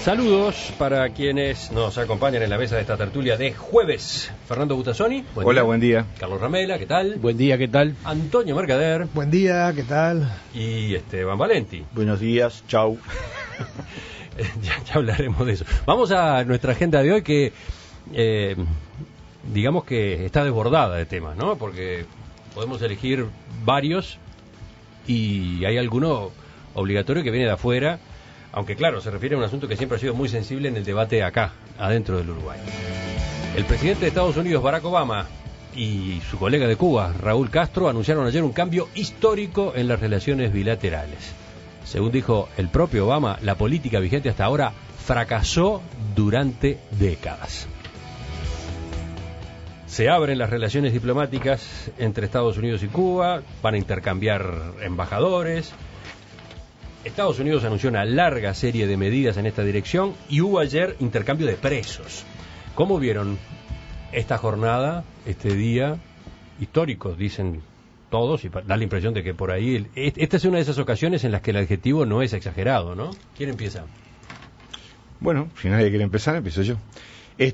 Saludos para quienes nos acompañan en la mesa de esta tertulia de jueves. Fernando Butazzoni. Hola, buen día. Carlos Ramela, ¿qué tal? Buen día, ¿qué tal? Antonio Mercader. Buen día, ¿qué tal? Y Esteban Valenti. Buenos días, chau. ya hablaremos de eso. Vamos a nuestra agenda de hoy que, digamos que está desbordada de temas, ¿no? Porque podemos elegir varios y hay alguno obligatorio que viene de afuera. Aunque claro, se refiere a un asunto que siempre ha sido muy sensible en el debate acá, adentro del Uruguay. El presidente de Estados Unidos, Barack Obama, y su colega de Cuba, Raúl Castro, anunciaron ayer un cambio histórico en las relaciones bilaterales. Según dijo el propio Obama, la política vigente hasta ahora fracasó durante décadas. Se abren las relaciones diplomáticas entre Estados Unidos y Cuba, van a intercambiar embajadores. Estados Unidos anunció una larga serie de medidas en esta dirección y hubo ayer intercambio de presos. ¿Cómo vieron esta jornada, este día histórico, dicen todos, y da la impresión de que por ahí... Esta es una de esas ocasiones en las que el adjetivo no es exagerado, ¿no? ¿Quién empieza? Bueno, si nadie quiere empezar, empiezo yo.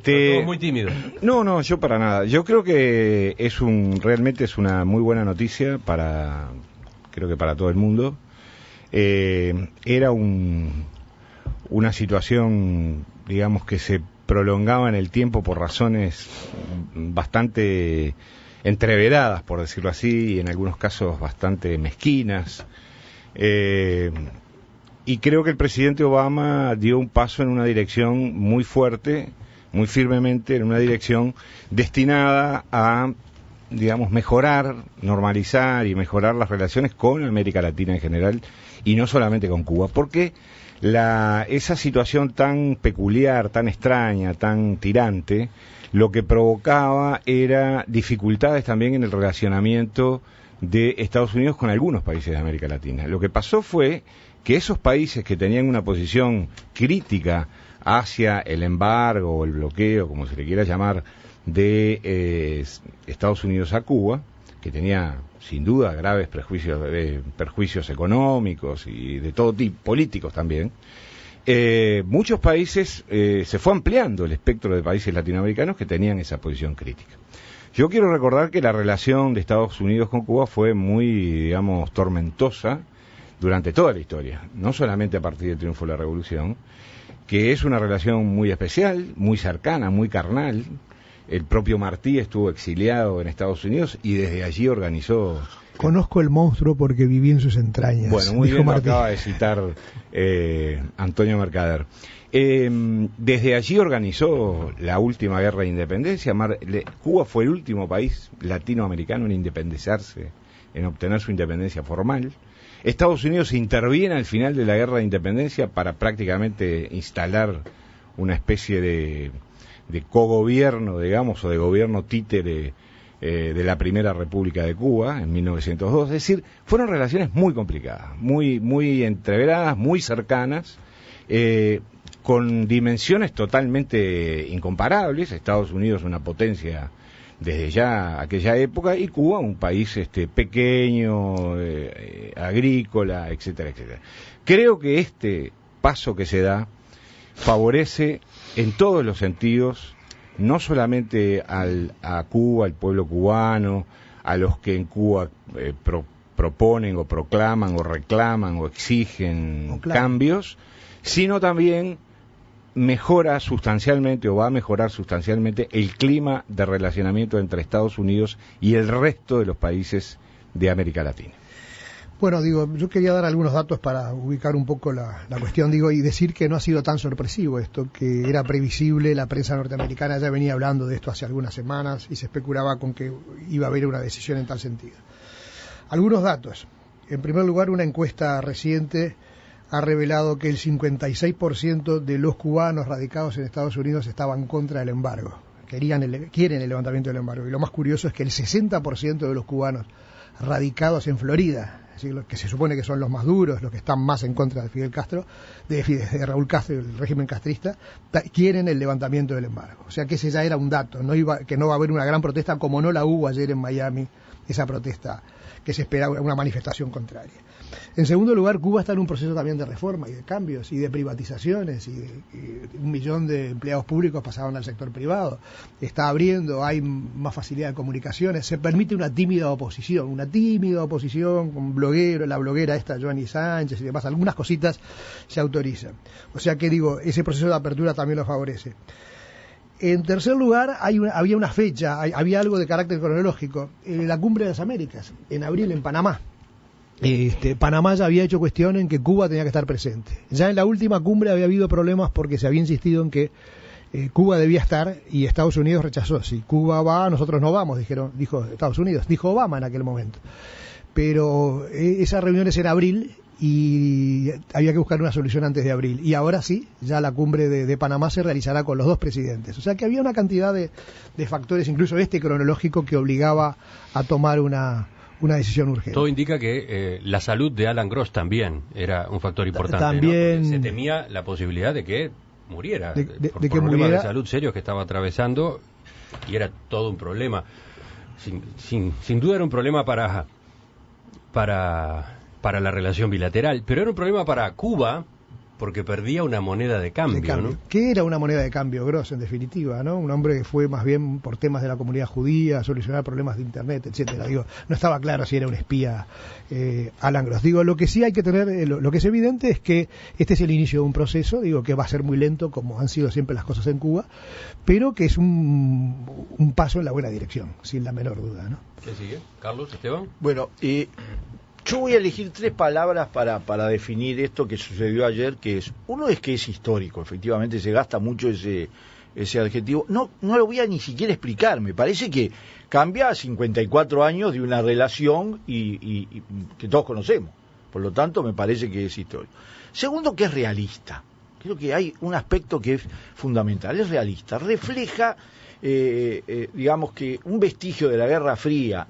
Todo muy tímido. No, yo para nada. Yo creo que realmente es una muy buena noticia creo que para todo el mundo. Era una situación, digamos, que se prolongaba en el tiempo por razones bastante entreveradas, por decirlo así, y en algunos casos bastante mezquinas. Y creo que el presidente Obama dio un paso en una dirección muy fuerte, muy firmemente, en una dirección destinada a, digamos, mejorar, normalizar y mejorar las relaciones con América Latina en general y no solamente con Cuba, porque esa situación tan peculiar, tan extraña, tan tirante, lo que provocaba era dificultades también en el relacionamiento de Estados Unidos con algunos países de América Latina. Lo que pasó fue que esos países que tenían una posición crítica hacia el embargo o el bloqueo, como se le quiera llamar, de Estados Unidos a Cuba, que tenía sin duda graves perjuicios económicos y de todo tipo, políticos también, muchos países, se fue ampliando el espectro de países latinoamericanos que tenían esa posición crítica. Yo quiero recordar que la relación de Estados Unidos con Cuba fue muy, digamos, tormentosa durante toda la historia, no solamente a partir del triunfo de la Revolución, que es una relación muy especial, muy cercana, muy carnal. El propio Martí estuvo exiliado en Estados Unidos y desde allí organizó... Conozco el monstruo porque viví en sus entrañas. Bueno, muy bien, lo acaba de citar Antonio Mercader. Desde allí organizó la última guerra de independencia. Cuba fue el último país latinoamericano en independizarse, en obtener su independencia formal. Estados Unidos interviene al final de la guerra de independencia para prácticamente instalar una especie de cogobierno, digamos, o de gobierno títere de la Primera República de Cuba en 1902. Es decir, fueron relaciones muy complicadas, muy entreveradas, muy cercanas, con dimensiones totalmente incomparables. Estados Unidos una potencia desde ya aquella época y Cuba un país pequeño, agrícola, etcétera, etcétera. Creo que este paso que se da favorece en todos los sentidos, no solamente a Cuba, al pueblo cubano, a los que en Cuba proponen o proclaman o reclaman o exigen cambios, sino también mejora sustancialmente o va a mejorar sustancialmente el clima de relacionamiento entre Estados Unidos y el resto de los países de América Latina. Bueno, yo quería dar algunos datos para ubicar un poco la cuestión, y decir que no ha sido tan sorpresivo esto, que era previsible. La prensa norteamericana ya venía hablando de esto hace algunas semanas y se especulaba con que iba a haber una decisión en tal sentido. Algunos datos. En primer lugar, una encuesta reciente ha revelado que el 56% de los cubanos radicados en Estados Unidos estaban contra el embargo. Quieren el levantamiento del embargo. Y lo más curioso es que el 60% de los cubanos radicados en Florida, es decir, los que se supone que son los más duros, los que están más en contra de Fidel Castro, de Raúl Castro y el régimen castrista, quieren el levantamiento del embargo. O sea que ese ya era un dato, que no va a haber una gran protesta como no la hubo ayer en Miami esa protesta que se espera, una manifestación contraria. En segundo lugar, Cuba está en un proceso también de reforma y de cambios y de privatizaciones, y 1 millón de empleados públicos pasaron al sector privado, está abriendo, hay más facilidad de comunicaciones, se permite una tímida oposición con la bloguera esta Joanny Sánchez y demás, algunas cositas se autorizan. O sea que digo, ese proceso de apertura también lo favorece. En tercer lugar, había una fecha, había algo de carácter cronológico, la Cumbre de las Américas, en abril en Panamá. Panamá ya había hecho cuestión en que Cuba tenía que estar presente. Ya en la última cumbre había habido problemas porque se había insistido en que Cuba debía estar y Estados Unidos rechazó. Si Cuba va, nosotros no vamos, dijo Estados Unidos, dijo Obama en aquel momento. Pero esas reuniones en abril y había que buscar una solución antes de abril. Y ahora sí, ya la cumbre de Panamá se realizará con los dos presidentes. O sea que había una cantidad de factores, incluso cronológico, que obligaba a tomar una decisión urgente. Todo indica que la salud de Alan Gross también era un factor importante. También, ¿no? Se temía la posibilidad de que muriera, de por que problemas muriera de salud serios que estaba atravesando, y era todo un problema. Sin duda era un problema para la relación bilateral, pero era un problema para Cuba porque perdía una moneda de cambio, ¿no? ¿Qué era una moneda de cambio, Gross, en definitiva, ¿no? Un hombre que fue más bien por temas de la comunidad judía, a solucionar problemas de internet, etcétera. Digo, no estaba claro si era un espía Alan Gross. Digo, lo que sí hay que tener, lo que es evidente es que este es el inicio de un proceso, digo, que va a ser muy lento, como han sido siempre las cosas en Cuba, pero que es un paso en la buena dirección, sin la menor duda, ¿no? ¿Qué sigue? ¿Carlos, Esteban? Bueno, yo voy a elegir 3 palabras para definir esto que sucedió ayer, que es, uno es que es histórico, efectivamente se gasta mucho ese adjetivo, no lo voy a ni siquiera explicar, me parece que cambia a 54 años de una relación y que todos conocemos, por lo tanto me parece que es histórico. Segundo, que es realista, creo que hay un aspecto que es fundamental, es realista, refleja, digamos que un vestigio de la Guerra Fría,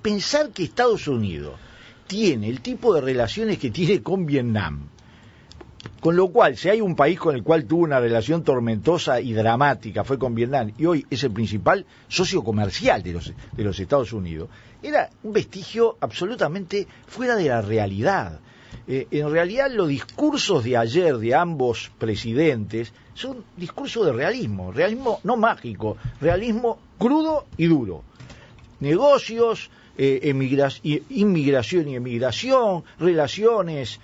pensar que Estados Unidos tiene el tipo de relaciones que tiene con Vietnam, con lo cual, si hay un país con el cual tuvo una relación tormentosa y dramática, fue con Vietnam, y hoy es el principal socio comercial de los Estados Unidos, era un vestigio absolutamente fuera de la realidad. En realidad, los discursos de ayer de ambos presidentes son discursos de realismo no mágico, realismo crudo y duro. Negocios, inmigración y emigración, relaciones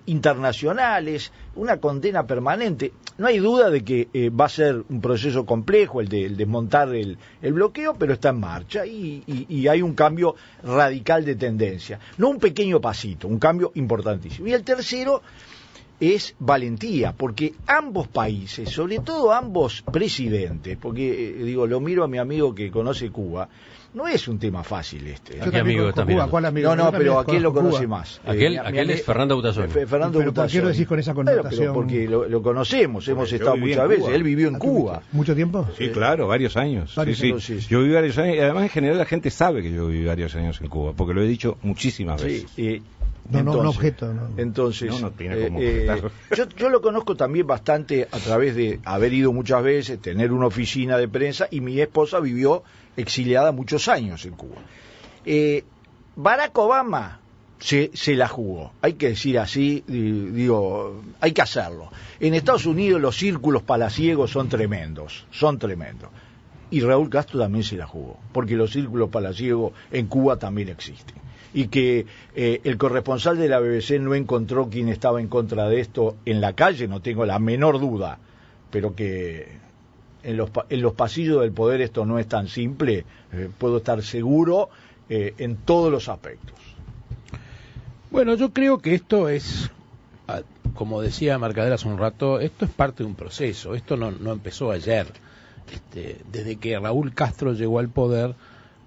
internacionales, una condena permanente. No hay duda de que va a ser un proceso complejo el desmontar el bloqueo, pero está en marcha y hay un cambio radical de tendencia. No un pequeño pasito, un cambio importantísimo. Y el tercero es valentía, porque ambos países, sobre todo ambos presidentes, porque lo miro a mi amigo que conoce Cuba, no es un tema fácil este. ¿A qué amigo está mirando? ¿Cuál amigo? No, pero aquel lo conoce más. Aquel es Fernando Butazzoni. ¿Pero por qué lo decís con esa connotación? Pero porque lo conocemos, hemos estado muchas veces. Él vivió en Cuba. ¿Mucho tiempo? Sí, claro, varios años. Sí. Yo viví varios años, y además en general la gente sabe que yo viví varios años en Cuba, porque lo he dicho muchísimas veces. Sí, no objeto. No. Entonces, no tiene como objetar. Yo lo conozco también bastante a través de haber ido muchas veces, tener una oficina de prensa, y mi esposa vivió exiliada muchos años en Cuba. Barack Obama se la jugó, hay que decir así, hay que hacerlo. En Estados Unidos los círculos palaciegos son tremendos. Y Raúl Castro también se la jugó, porque los círculos palaciegos en Cuba también existen. Y que el corresponsal de la BBC no encontró quien estaba en contra de esto en la calle, no tengo la menor duda, pero que en los pasillos del poder esto no es tan simple, puedo estar seguro en todos los aspectos. Bueno, yo creo que esto es, como decía Mercader hace un rato, esto es parte de un proceso, esto no empezó ayer. Desde que Raúl Castro llegó al poder,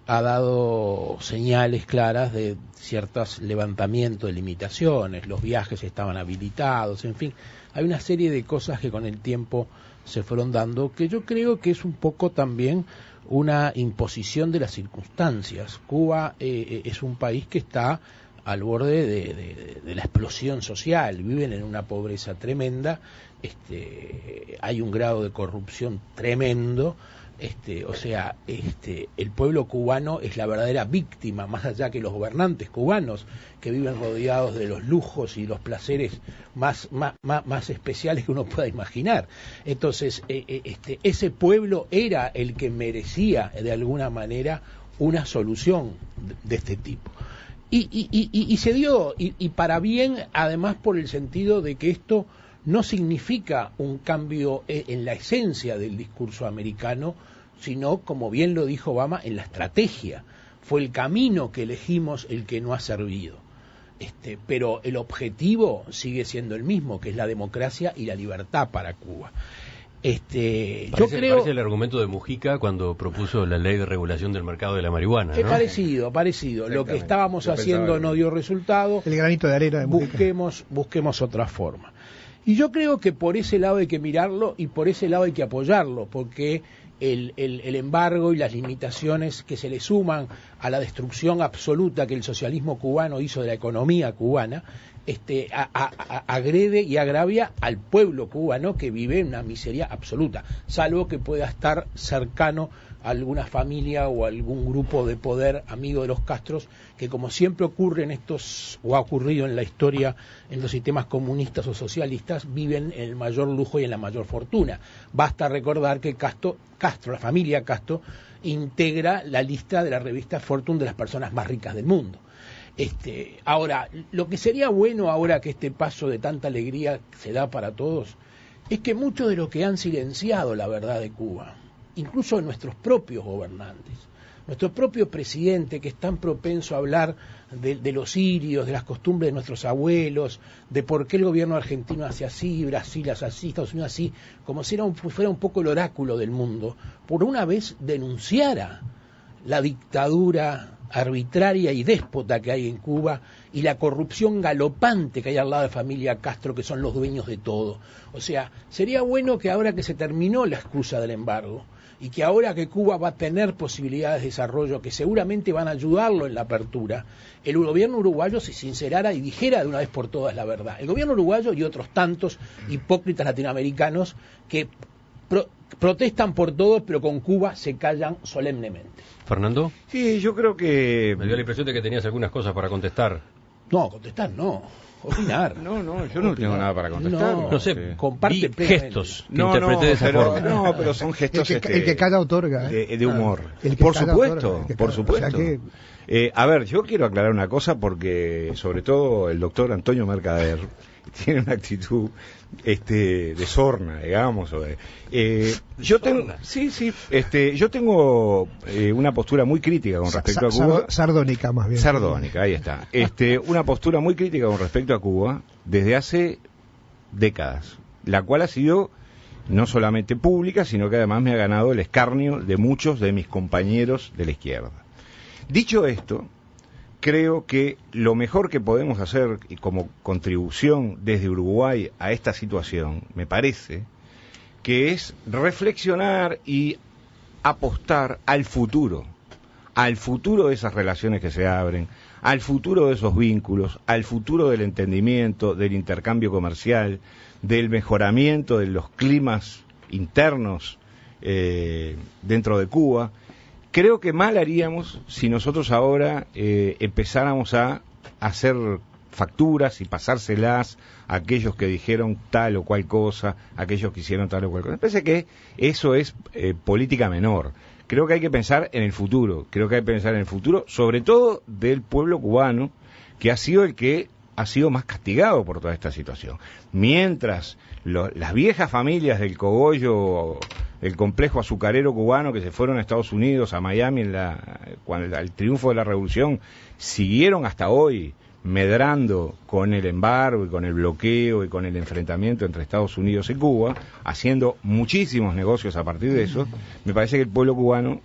ha dado señales claras de ciertos levantamientos de limitaciones, los viajes estaban habilitados, en fin, hay una serie de cosas que con el tiempo se fueron dando, que yo creo que es un poco también una imposición de las circunstancias. Cuba es un país que está al borde de la explosión social, viven en una pobreza tremenda, hay un grado de corrupción tremendo, O sea, el pueblo cubano es la verdadera víctima, más allá que los gobernantes cubanos, que viven rodeados de los lujos y los placeres más especiales que uno pueda imaginar. Entonces, ese pueblo era el que merecía, de alguna manera, una solución de este tipo. Y se dio, y para bien, además por el sentido de que esto no significa un cambio en la esencia del discurso americano, sino, como bien lo dijo Obama, en la estrategia. Fue el camino que elegimos el que no ha servido. Pero el objetivo sigue siendo el mismo, que es la democracia y la libertad para Cuba. Yo creo... Parece el argumento de Mujica cuando propuso la ley de regulación del mercado de la marihuana, ¿no? Parecido. Lo que estábamos haciendo no dio resultado. El granito de arena de Mujica. Busquemos otra forma. Y yo creo que por ese lado hay que mirarlo y por ese lado hay que apoyarlo, porque el embargo y las limitaciones que se le suman a la destrucción absoluta que el socialismo cubano hizo de la economía cubana, agrede y agravia al pueblo cubano, que vive en una miseria absoluta, salvo que pueda estar cercano a alguna familia o algún grupo de poder amigo de los Castros, que, como siempre ocurre o ha ocurrido en la historia en los sistemas comunistas o socialistas, viven en el mayor lujo y en la mayor fortuna. Basta recordar que Castro, la familia Castro, integra la lista de la revista Fortune de las personas más ricas del mundo. Ahora, lo que sería bueno ahora que este paso de tanta alegría se da para todos, es que muchos de los que han silenciado la verdad de Cuba, incluso nuestros propios gobernantes, nuestro propio presidente, que es tan propenso a hablar de los sirios, de las costumbres de nuestros abuelos, de por qué el gobierno argentino hace así, Brasil hace así, Estados Unidos así, como si fuera un poco el oráculo del mundo, por una vez denunciara la dictadura arbitraria y déspota que hay en Cuba y la corrupción galopante que hay al lado de la familia Castro, que son los dueños de todo. O sea, sería bueno que ahora que se terminó la excusa del embargo y que ahora que Cuba va a tener posibilidades de desarrollo que seguramente van a ayudarlo en la apertura, el gobierno uruguayo se sincerara y dijera de una vez por todas la verdad. El gobierno uruguayo y otros tantos hipócritas latinoamericanos que protestan por todo, pero con Cuba se callan solemnemente. ¿Fernando? Sí, yo creo que... Me dio la impresión de que tenías algunas cosas para contestar. No, contestar no. Opinar. No, yo no tengo nada para contestar. No sé, comparte gestos que interpreté de esa forma. No, pero son gestos... El que calla otorga. De humor. Por supuesto. O sea que... a ver, yo quiero aclarar una cosa porque, sobre todo, el doctor Antonio Mercader tiene una actitud de sorna, digamos. Yo tengo una postura muy crítica con respecto a Cuba. Sardónica, más bien. Sardónica, ahí está. Una postura muy crítica con respecto a Cuba desde hace décadas, la cual ha sido no solamente pública, sino que además me ha ganado el escarnio de muchos de mis compañeros de la izquierda. Dicho esto, creo que lo mejor que podemos hacer como contribución desde Uruguay a esta situación, me parece, que es reflexionar y apostar al futuro de esas relaciones que se abren, al futuro de esos vínculos, al futuro del entendimiento, del intercambio comercial, del mejoramiento de los climas internos dentro de Cuba. Creo que mal haríamos si nosotros ahora empezáramos a hacer facturas y pasárselas a aquellos que dijeron tal o cual cosa, a aquellos que hicieron tal o cual cosa. Me parece que eso es política menor. Creo que hay que pensar en el futuro, sobre todo del pueblo cubano, que ha sido el que ha sido más castigado por toda esta situación. Mientras las viejas familias del cogollo, el complejo azucarero cubano que se fueron a Estados Unidos, a Miami, cuando al triunfo de la revolución, siguieron hasta hoy medrando con el embargo y con el bloqueo y con el enfrentamiento entre Estados Unidos y Cuba, haciendo muchísimos negocios a partir de eso. Me parece que el pueblo cubano,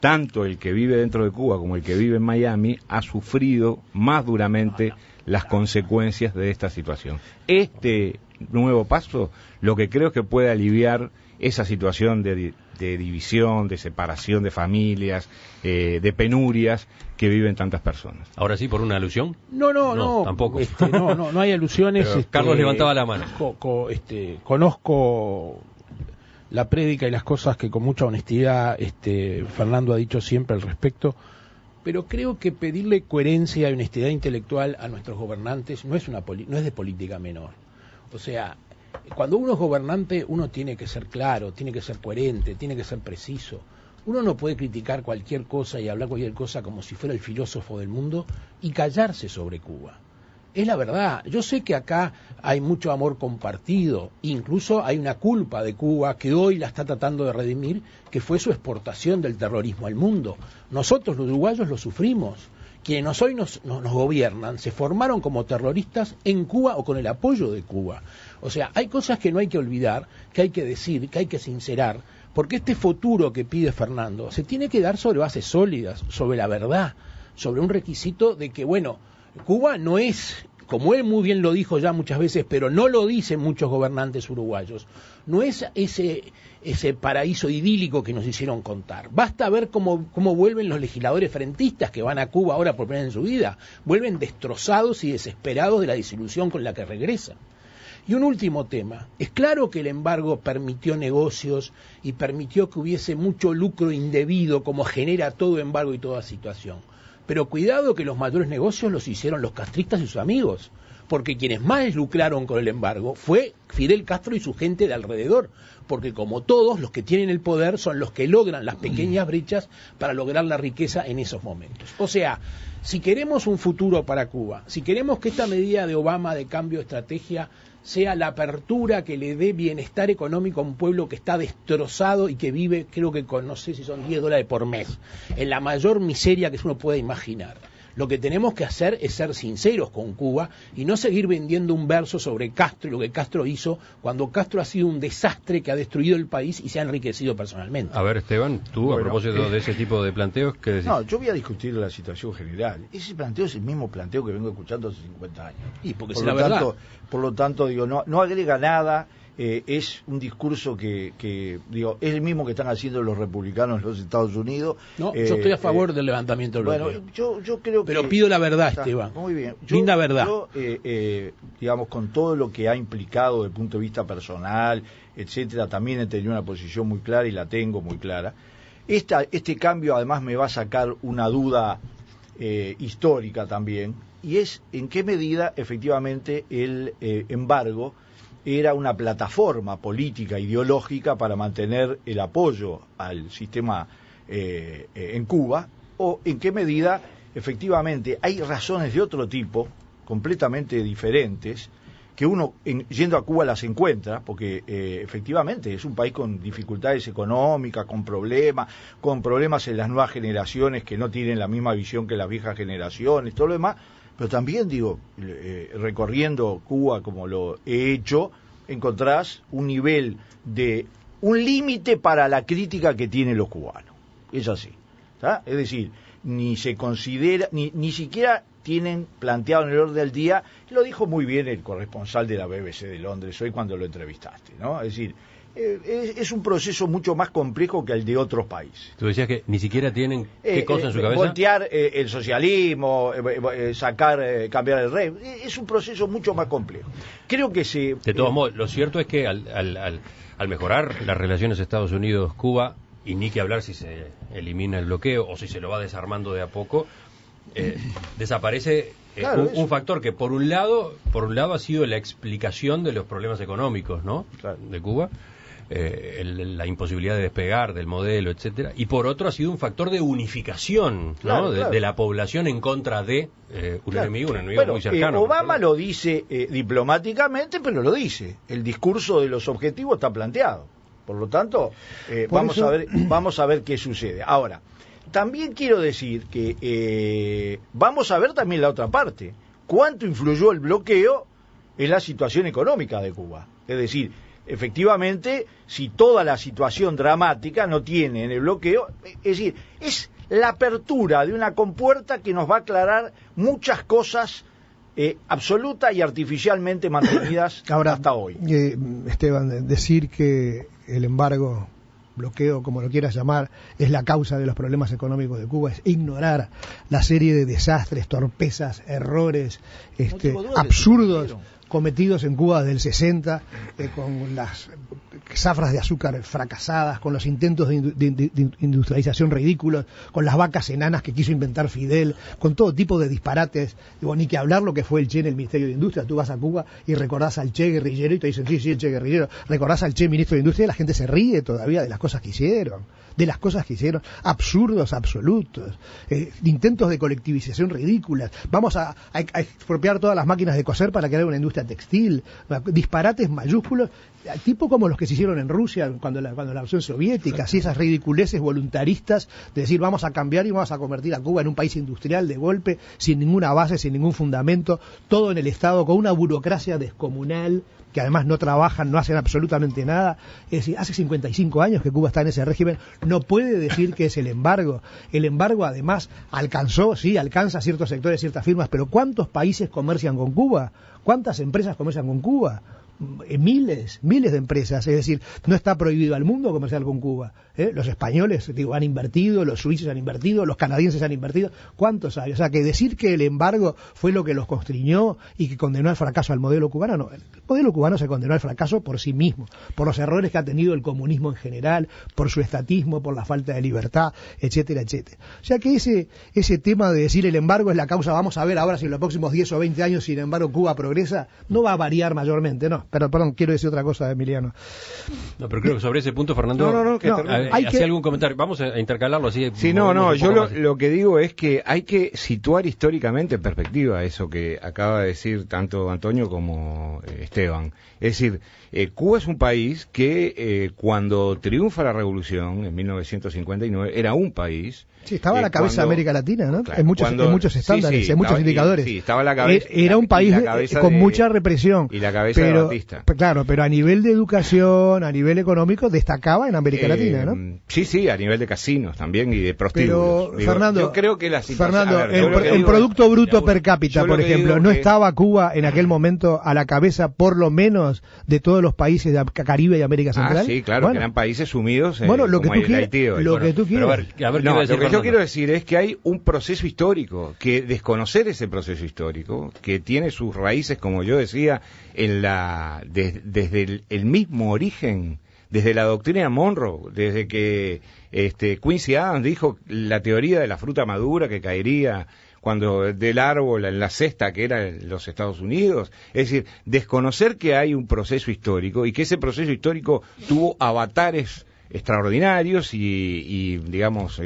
tanto el que vive dentro de Cuba como el que vive en Miami, ha sufrido más duramente las consecuencias de esta situación. Este nuevo paso, lo que creo es que puede aliviar esa situación de división, de separación de familias, de penurias que viven tantas personas. Ahora sí, por una alusión. No, tampoco. No hay alusiones. Carlos levantaba la mano. Conozco la prédica y las cosas que con mucha honestidad Fernando ha dicho siempre al respecto, pero creo que pedirle coherencia y honestidad intelectual a nuestros gobernantes no es de política menor. O sea, cuando uno es gobernante, uno tiene que ser claro, tiene que ser coherente, tiene que ser preciso. Uno no puede criticar cualquier cosa y hablar cualquier cosa como si fuera el filósofo del mundo y callarse sobre Cuba. Es la verdad. Yo sé que acá hay mucho amor compartido, incluso hay una culpa de Cuba que hoy la está tratando de redimir, que fue su exportación del terrorismo al mundo. Nosotros los uruguayos lo sufrimos. Quienes hoy nos gobiernan se formaron como terroristas en Cuba o con el apoyo de Cuba. O sea, hay cosas que no hay que olvidar, que hay que decir, que hay que sincerar, porque este futuro que pide Fernando se tiene que dar sobre bases sólidas, sobre la verdad, sobre un requisito de que, bueno, Cuba no es, como él muy bien lo dijo ya muchas veces, pero no lo dicen muchos gobernantes uruguayos, no es ese paraíso idílico que nos hicieron contar. Basta ver cómo vuelven los legisladores frentistas que van a Cuba ahora por primera vez en su vida, vuelven destrozados y desesperados de la desilusión con la que regresan. Y un último tema, es claro que el embargo permitió negocios y permitió que hubiese mucho lucro indebido como genera todo embargo y toda situación. Pero cuidado que los mayores negocios los hicieron los castristas y sus amigos, porque quienes más lucraron con el embargo fue Fidel Castro y su gente de alrededor, porque como todos, los que tienen el poder son los que logran las pequeñas brechas para lograr la riqueza en esos momentos. O sea, si queremos un futuro para Cuba, si queremos que esta medida de Obama de cambio de estrategia sea la apertura que le dé bienestar económico a un pueblo que está destrozado y que vive, creo que con, no sé si son $10 por mes, en la mayor miseria que uno puede imaginar. Lo que tenemos que hacer es ser sinceros con Cuba y no seguir vendiendo un verso sobre Castro y lo que Castro hizo, cuando Castro ha sido un desastre que ha destruido el país y se ha enriquecido personalmente. A ver, Esteban, tú, a propósito de ese tipo de planteos, ¿qué decís? No, yo voy a discutir la situación general. Ese planteo es el mismo planteo que vengo escuchando hace 50 años. Y porque es la verdad. Por lo tanto, digo, no agrega nada. Es un discurso que digo, es el mismo que están haciendo los republicanos en los Estados Unidos. No, yo estoy a favor del levantamiento del bloqueo. Bueno, yo creo que... Pero pido la verdad, Esteban. Muy bien. Linda verdad. Yo, digamos, con todo lo que ha implicado desde el punto de vista personal, etcétera, también he tenido una posición muy clara y la tengo muy clara. Este cambio además me va a sacar una duda histórica también, y es en qué medida efectivamente el embargo era una plataforma política, ideológica para mantener el apoyo al sistema en Cuba, o en qué medida efectivamente hay razones de otro tipo, completamente diferentes, que uno yendo a Cuba las encuentra, porque efectivamente es un país con dificultades económicas, con problemas en las nuevas generaciones que no tienen la misma visión que las viejas generaciones, todo lo demás. Pero también, digo, recorriendo Cuba como lo he hecho, encontrás un nivel un límite para la crítica que tienen los cubanos. Es así. ¿Tá? Es decir, ni se considera, ni siquiera tienen planteado en el orden del día, lo dijo muy bien el corresponsal de la BBC de Londres hoy cuando lo entrevistaste, ¿no? Es decir, es un proceso mucho más complejo que el de otros países. Tú decías que ni siquiera tienen qué cosa en su cabeza. Voltear el socialismo, cambiar el rey, es un proceso mucho más complejo. Creo que de todos modos, lo cierto es que al mejorar las relaciones Estados Unidos-Cuba, y ni que hablar si se elimina el bloqueo o si se lo va desarmando de a poco, desaparece un factor que por un lado ha sido la explicación de los problemas económicos, ¿no? Claro. De Cuba. La imposibilidad de despegar del modelo, etcétera, y por otro ha sido un factor de unificación, ¿no? Claro. De la población en contra de un enemigo muy cercano. Obama lo dice diplomáticamente, pero lo dice. El discurso de los objetivos está planteado. Por lo tanto, vamos a ver qué sucede. Ahora, también quiero decir que vamos a ver también la otra parte. ¿Cuánto influyó el bloqueo en la situación económica de Cuba? Es decir, efectivamente, si toda la situación dramática no tiene en el bloqueo, es decir, es la apertura de una compuerta que nos va a aclarar muchas cosas absoluta y artificialmente mantenidas hasta hoy. Esteban, decir que el embargo, bloqueo, como lo quieras llamar, es la causa de los problemas económicos de Cuba, es ignorar la serie de desastres, torpezas, errores absurdos cometidos en Cuba desde el 60, con las zafras de azúcar fracasadas, con los intentos de industrialización ridículos, con las vacas enanas que quiso inventar Fidel, con todo tipo de disparates. Digo, ni que hablar lo que fue el Che en el Ministerio de Industria. Tú vas a Cuba y recordás al Che guerrillero y te dicen, sí, el Che guerrillero. Recordás al Che ministro de Industria y la gente se ríe todavía de las cosas que hicieron. Absurdos absolutos, intentos de colectivización ridículas. Vamos a expropiar todas las máquinas de coser para crear una industria textil, disparates mayúsculos, tipo como los que se hicieron en Rusia cuando la Unión Soviética, así esas ridiculeces voluntaristas de decir vamos a cambiar y vamos a convertir a Cuba en un país industrial de golpe, sin ninguna base, sin ningún fundamento, todo en el Estado, con una burocracia descomunal, que además no trabajan, no hacen absolutamente nada. Es decir, hace 55 años que Cuba está en ese régimen, no puede decir que es el embargo. El embargo además alcanza ciertos sectores, ciertas firmas, pero ¿cuántos países comercian con Cuba? ¿Cuántas empresas comercian con Cuba? Miles de empresas, es decir, no está prohibido al mundo comerciar con Cuba. Los españoles han invertido, los suizos han invertido, los canadienses han invertido. ¿Cuántos hay? O sea, que decir que el embargo fue lo que los constriñó y que condenó al fracaso al modelo cubano, no. El modelo cubano se condenó al fracaso por sí mismo, por los errores que ha tenido el comunismo en general, por su estatismo, por la falta de libertad, etcétera, etcétera. O sea que ese tema de decir el embargo es la causa, vamos a ver ahora si en los próximos 10 o 20 años, sin embargo, Cuba progresa, no va a variar mayormente, no. Pero, perdón, quiero decir otra cosa, Emiliano. No, pero creo que sobre ese punto, Fernando, hacía algún comentario. Vamos a intercalarlo así. Sí, yo lo que digo es que hay que situar históricamente en perspectiva eso que acaba de decir tanto Antonio como Esteban. Es decir, Cuba es un país que cuando triunfa la revolución en 1959 era un país. Sí, estaba a la cabeza de América Latina, ¿no? Claro, en muchos estándares, en muchos indicadores. Sí, estaba a la cabeza. Era un país con mucha represión. Y la cabeza de Batista. Claro, pero a nivel de educación, a nivel económico, destacaba en América Latina, ¿no? Sí, a nivel de casinos también y de prostíbulos. Pero, Fernando, yo creo que la situación, el Producto Bruto per cápita, por ejemplo, ¿no estaba Cuba en aquel momento a la cabeza, por lo menos, de todos los países de Caribe y América Central? Sí, claro, que eran países sumidos lo que tú quieras. Lo que tú quieras. Lo que yo quiero decir es que hay un proceso histórico, que desconocer ese proceso histórico, que tiene sus raíces, como yo decía, desde el mismo origen, desde la doctrina Monroe, desde que Quincy Adams dijo la teoría de la fruta madura que caería cuando del árbol en la cesta que era los Estados Unidos. Es decir, desconocer que hay un proceso histórico y que ese proceso histórico tuvo avatares extraordinarios y digamos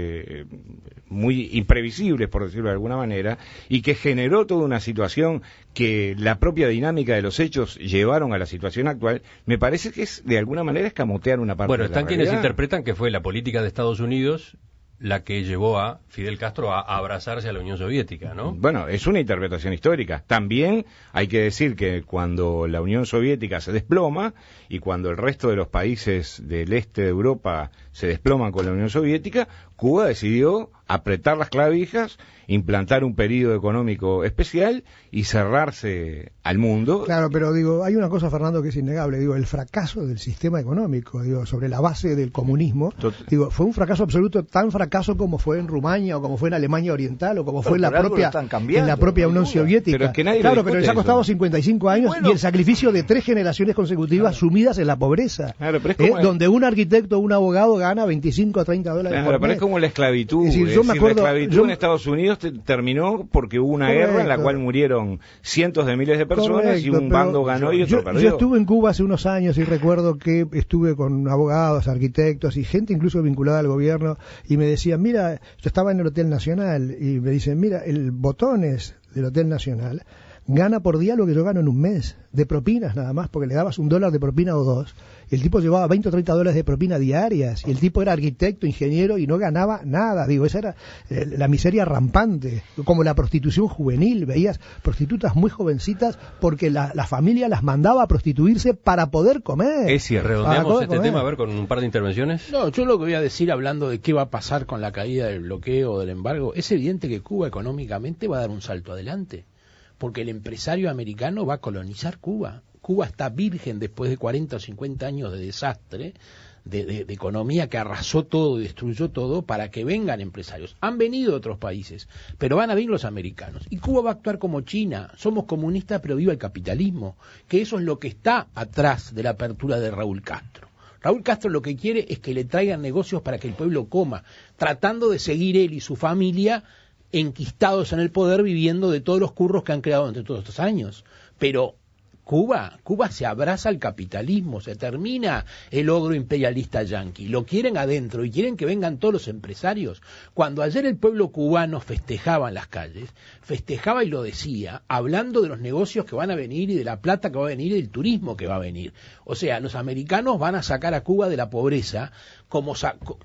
muy imprevisibles, por decirlo de alguna manera, y que generó toda una situación que la propia dinámica de los hechos llevaron a la situación actual. Me parece que es de alguna manera escamotear una parte de la realidad. Bueno, están quienes interpretan que fue la política de Estados Unidos la que llevó a Fidel Castro a abrazarse a la Unión Soviética, ¿no? Bueno, es una interpretación histórica. También hay que decir que cuando la Unión Soviética se desploma y cuando el resto de los países del este de Europa se desploman con la Unión Soviética, Cuba decidió apretar las clavijas, implantar un periodo económico especial y cerrarse al mundo. Claro, pero digo, hay una cosa, Fernando, que es innegable. Digo, el fracaso del sistema económico, digo, sobre la base del comunismo, digo, fue un fracaso absoluto, tan fracaso como fue en Rumania o como fue en Alemania Oriental o como fue en la propia Unión Soviética. Pero es que nadie claro, pero les ha costado 55 años y el sacrificio de 3 generaciones consecutivas sumidas en la pobreza. Claro, pero es como donde un arquitecto o un abogado gana 25 a 30 dólares por mes. Pero es como la esclavitud. Es decir, yo me acuerdo, la esclavitud en Estados Unidos terminó porque hubo una guerra en la cual murieron cientos de miles de personas y un bando ganó y otro perdió. Yo estuve en Cuba hace unos años y recuerdo que estuve con abogados, arquitectos y gente incluso vinculada al gobierno y me decían, mira, yo estaba en el Hotel Nacional y me dicen, mira, el Botones del Hotel Nacional gana por día lo que yo gano en un mes, de propinas nada más, porque le dabas $1 de propina o 2. El tipo llevaba 20 o 30 dólares de propina diarias, y el tipo era arquitecto, ingeniero, y no ganaba nada. Digo, esa era la miseria rampante, como la prostitución juvenil. Veías prostitutas muy jovencitas porque la familia las mandaba a prostituirse para poder comer. Es cierto. Redondeamos este tema, a ver, con un par de intervenciones. No, yo lo que voy a decir, hablando de qué va a pasar con la caída del bloqueo, del embargo, es evidente que Cuba económicamente va a dar un salto adelante, porque el empresario americano va a colonizar Cuba. Cuba está virgen después de 40 o 50 años de desastre, de economía que arrasó todo, destruyó todo, para que vengan empresarios. Han venido otros países, pero van a venir los americanos. Y Cuba va a actuar como China. Somos comunistas, pero viva el capitalismo, que eso es lo que está atrás de la apertura de Raúl Castro. Raúl Castro lo que quiere es que le traigan negocios para que el pueblo coma, tratando de seguir él y su familia enquistados en el poder, viviendo de todos los curros que han creado entre todos estos años. Pero Cuba se abraza al capitalismo, se termina el ogro imperialista yanqui, lo quieren adentro y quieren que vengan todos los empresarios. Cuando ayer el pueblo cubano festejaba en las calles, festejaba y lo decía, hablando de los negocios que van a venir y de la plata que va a venir y del turismo que va a venir. O sea, los americanos van a sacar a Cuba de la pobreza,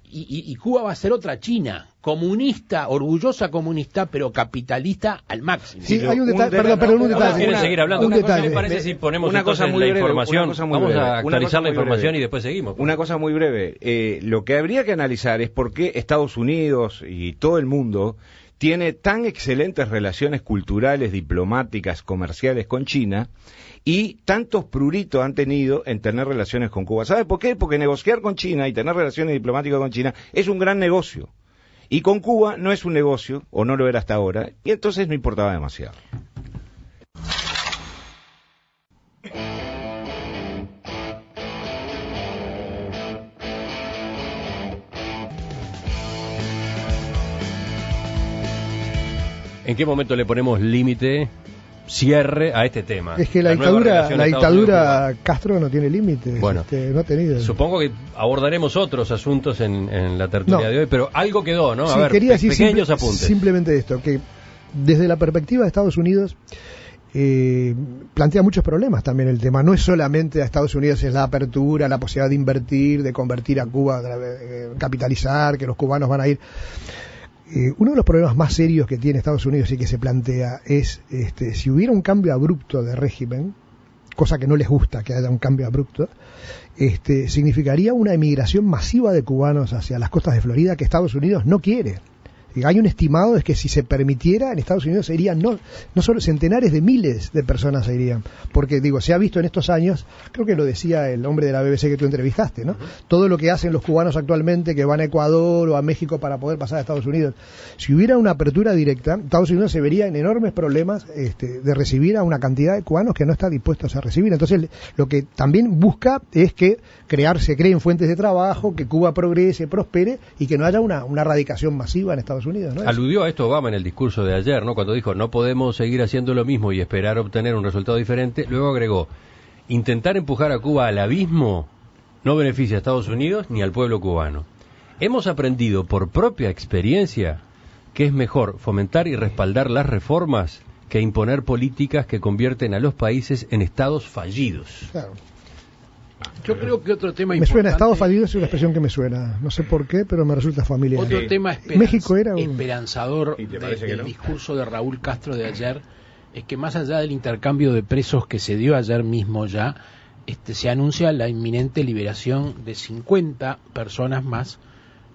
y Cuba va a ser otra China, comunista, orgullosa comunista, pero capitalista al máximo. Sí, hay un detalle, perdón, un detalle. ¿Quieren seguir hablando? ¿Qué le parece si ponemos una cosa muy breve, información? Vamos a actualizar la información breve. Y después seguimos. Una cosa muy breve. Lo que habría que analizar es por qué Estados Unidos y todo el mundo tiene tan excelentes relaciones culturales, diplomáticas, comerciales con China, y tantos pruritos han tenido en tener relaciones con Cuba. ¿Sabe por qué? Porque negociar con China y tener relaciones diplomáticas con China es un gran negocio. Y con Cuba no es un negocio, o no lo era hasta ahora, y entonces no importaba demasiado. ¿En qué momento le ponemos límite, cierre a este tema? Es que la dictadura Castro no tiene límites, bueno, no ha tenido. Supongo que abordaremos otros asuntos en la tertulia de hoy, pero algo quedó, ¿no? Sí, a ver, quería decir pequeños apuntes. Simplemente esto, que desde la perspectiva de Estados Unidos plantea muchos problemas también el tema. No es solamente a Estados Unidos, es la apertura, la posibilidad de invertir, de convertir a Cuba, capitalizar, que los cubanos van a ir. Uno de los problemas más serios que tiene Estados Unidos y que se plantea es, si hubiera un cambio abrupto de régimen, cosa que no les gusta que haya un cambio abrupto, significaría una emigración masiva de cubanos hacia las costas de Florida que Estados Unidos no quiere. Hay un estimado de que si se permitiera, en Estados Unidos se irían no solo centenares de miles de personas se irían, porque se ha visto en estos años, creo que lo decía el hombre de la BBC que tú entrevistaste, ¿no? Todo lo que hacen los cubanos actualmente, que van a Ecuador o a México para poder pasar a Estados Unidos. Si hubiera una apertura directa, Estados Unidos se vería en enormes problemas de recibir a una cantidad de cubanos que no está dispuestos a recibir. Entonces, lo que también busca es que se creen fuentes de trabajo, que Cuba progrese, prospere y que no haya una radicación masiva en Estados Unidos, ¿no? Aludió a esto Obama en el discurso de ayer, ¿no? Cuando dijo, no podemos seguir haciendo lo mismo y esperar obtener un resultado diferente. Luego agregó, intentar empujar a Cuba al abismo no beneficia a Estados Unidos ni al pueblo cubano. Hemos aprendido por propia experiencia que es mejor fomentar y respaldar las reformas que imponer políticas que convierten a los países en estados fallidos. Claro. Yo creo que otro tema me importante... suena, estado fallido es una expresión que me suena, no sé por qué, pero me resulta familiar. Otro tema México era esperanzador del discurso de Raúl Castro de ayer es que más allá del intercambio de presos que se dio ayer mismo ya, se anuncia la inminente liberación de 50 personas más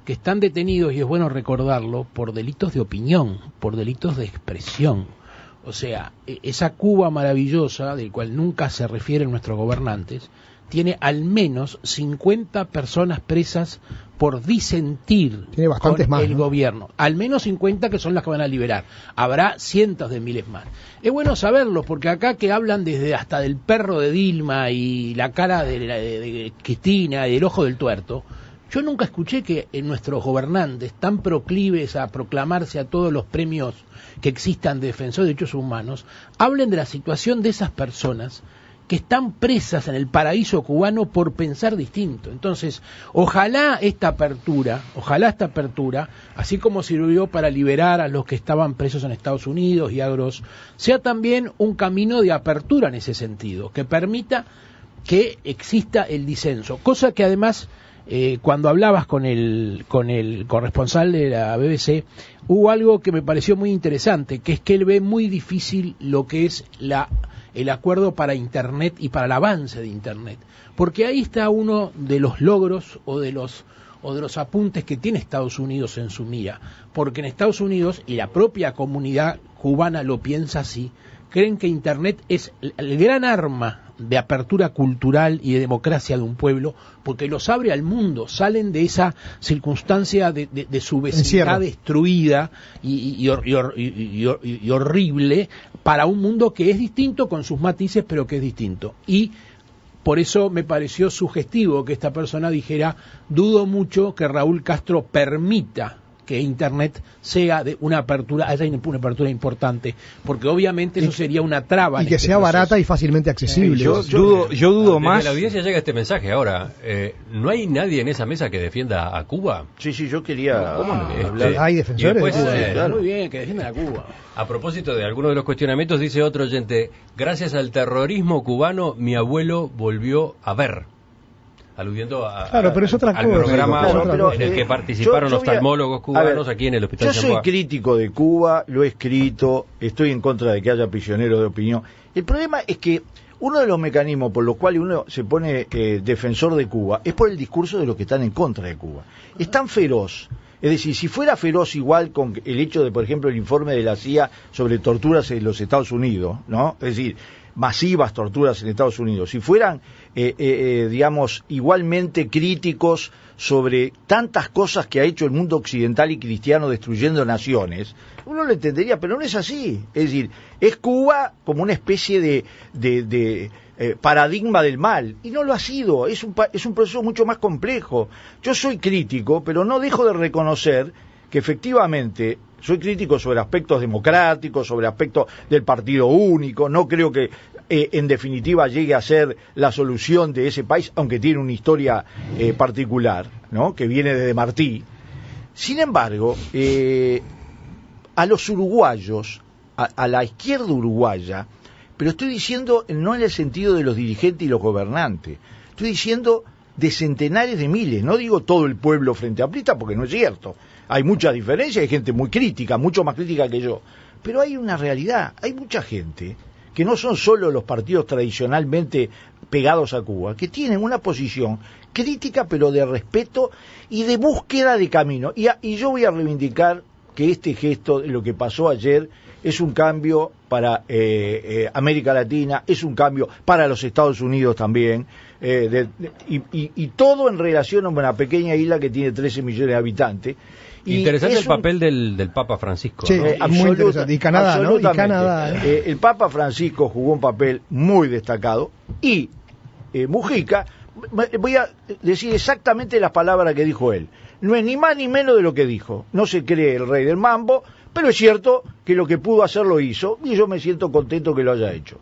que están detenidos, y es bueno recordarlo, por delitos de opinión, por delitos de expresión. O sea, esa Cuba maravillosa, del cual nunca se refieren nuestros gobernantes, tiene al menos 50 personas presas por disentir con el gobierno. Al menos 50 que son las que van a liberar. Habrá cientos de miles más. Es bueno saberlo, porque acá que hablan desde hasta del perro de Dilma y la cara de Cristina y el ojo del tuerto, yo nunca escuché que nuestros gobernantes, tan proclives a proclamarse a todos los premios que existan de defensores de derechos humanos, hablen de la situación de esas personas que están presas en el paraíso cubano por pensar distinto. Entonces, ojalá esta apertura, así como sirvió para liberar a los que estaban presos en Estados Unidos y agros, sea también un camino de apertura en ese sentido, que permita que exista el disenso, cosa que además cuando hablabas con el corresponsal de la BBC, hubo algo que me pareció muy interesante, que es que él ve muy difícil lo que es el acuerdo para Internet y para el avance de Internet, porque ahí está uno de los logros o de los apuntes que tiene Estados Unidos en su mira, porque en Estados Unidos, y la propia comunidad cubana lo piensa así, creen que Internet es el gran arma de apertura cultural y de democracia de un pueblo, porque los abre al mundo, salen de esa circunstancia de su vecindad destruida y horrible para un mundo que es distinto con sus matices, pero que es distinto. Y Por eso me pareció sugestivo que esta persona dijera: dudo mucho que Raúl Castro permita que Internet sea de una apertura, haya una apertura importante, porque obviamente eso sería una traba. Y que sea barata y fácilmente accesible. Yo dudo más. Desde la audiencia llega este mensaje. Ahora, ¿no hay nadie en esa mesa que defienda a Cuba? Sí, yo quería hablar. Hay defensores después, de Cuba. claro. Muy bien, que defiendan a Cuba. A propósito de algunos de los cuestionamientos, dice otro oyente: gracias al terrorismo cubano, mi abuelo volvió a ver. Aludiendo pero es otra al cosa, programa pero, en el que participaron yo voy a- oftalmólogos cubanos aquí en el Hospital Yo soy Chamboa. crítico de Cuba, lo he escrito, estoy en contra de que haya prisioneros de opinión. El problema es que uno de los mecanismos por los cuales uno se pone defensor de Cuba es por el discurso de los que están en contra de Cuba. Es tan feroz. Es decir, si fuera feroz igual con el hecho de, por ejemplo, el informe de la CIA sobre torturas en los Estados Unidos, ¿no? Es decir, masivas torturas en Estados Unidos, si fueran, digamos, igualmente críticos sobre tantas cosas que ha hecho el mundo occidental y cristiano destruyendo naciones, uno lo entendería, pero no es así. Es decir, es Cuba como una especie de paradigma del mal, y no lo ha sido. Es un proceso mucho más complejo. Yo soy crítico, pero no dejo de reconocer que efectivamente soy crítico sobre aspectos democráticos, sobre aspectos del partido único. No creo que en definitiva llegue a ser la solución de ese país, aunque tiene una historia particular, ¿no?, que viene desde Martí. Sin embargo, a los uruguayos, a la izquierda uruguaya, pero estoy diciendo no en el sentido de los dirigentes y los gobernantes, estoy diciendo de centenares de miles, no digo todo el pueblo frente a Plita, porque no es cierto. Hay muchas diferencias, hay gente muy crítica, mucho más crítica que yo, pero hay una realidad, hay mucha gente que no son solo los partidos tradicionalmente pegados a Cuba, que tienen una posición crítica pero de respeto y de búsqueda de camino. Y yo voy a reivindicar que este gesto, lo que pasó ayer, es un cambio para América Latina, es un cambio para los Estados Unidos también, y todo en relación a una pequeña isla que tiene 13 millones de habitantes. Interesante el papel del Papa Francisco. Sí, ¿no? muy interesante. Y Canadá, ¿no? Y Canadá, el Papa Francisco jugó un papel muy destacado, y Mujica, voy a decir exactamente las palabras que dijo él. No es ni más ni menos de lo que dijo. No se cree el rey del mambo, pero es cierto que lo que pudo hacer lo hizo, y yo me siento contento que lo haya hecho.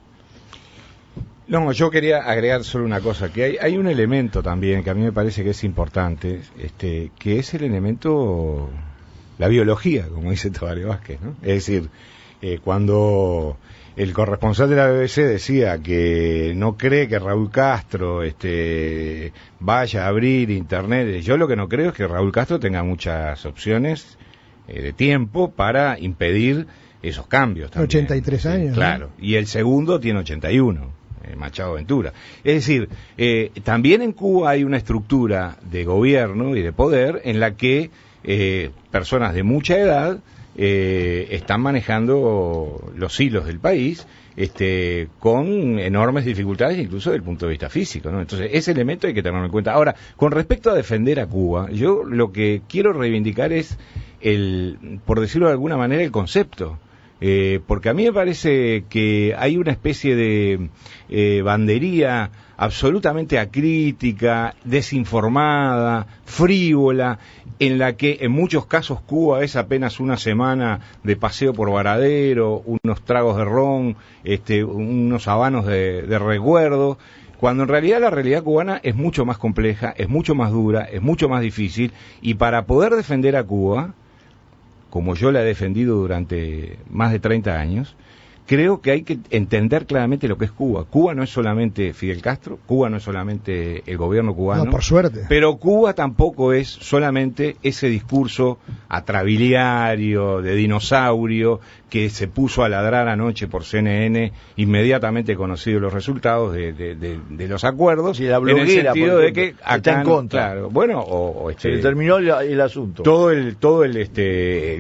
No, yo quería agregar solo una cosa, que hay un elemento también que a mí me parece que es importante, que es el elemento, la biología, como dice Tabaré Vázquez, ¿no? Es decir, cuando el corresponsal de la BBC decía que no cree que Raúl Castro vaya a abrir Internet, yo lo que no creo es que Raúl Castro tenga muchas opciones de tiempo para impedir esos cambios también. 83 años. Claro, ¿no? Y el segundo tiene 81. Machado Ventura. Es decir, también en Cuba hay una estructura de gobierno y de poder en la que personas de mucha edad están manejando los hilos del país, con enormes dificultades incluso desde el punto de vista físico, ¿no? Entonces ese elemento hay que tenerlo en cuenta. Ahora, con respecto a defender a Cuba, yo lo que quiero reivindicar es por decirlo de alguna manera, el concepto. Porque a mí me parece que hay una especie de bandería absolutamente acrítica, desinformada, frívola, en la que en muchos casos Cuba es apenas una semana de paseo por Varadero, unos tragos de ron, unos habanos de recuerdo, cuando en realidad la realidad cubana es mucho más compleja, es mucho más dura, es mucho más difícil, y para poder defender a Cuba, como yo la he defendido durante más de 30 años, creo que hay que entender claramente lo que es Cuba. Cuba no es solamente Fidel Castro, Cuba no es solamente el gobierno cubano. No, por suerte. Pero Cuba tampoco es solamente ese discurso atrabiliario, de dinosaurio, que se puso a ladrar anoche por CNN, inmediatamente conocidos los resultados de los acuerdos, sí, la en bloguera, el sentido de que acá está en contra. Claro, bueno, se le terminó el asunto. Todo el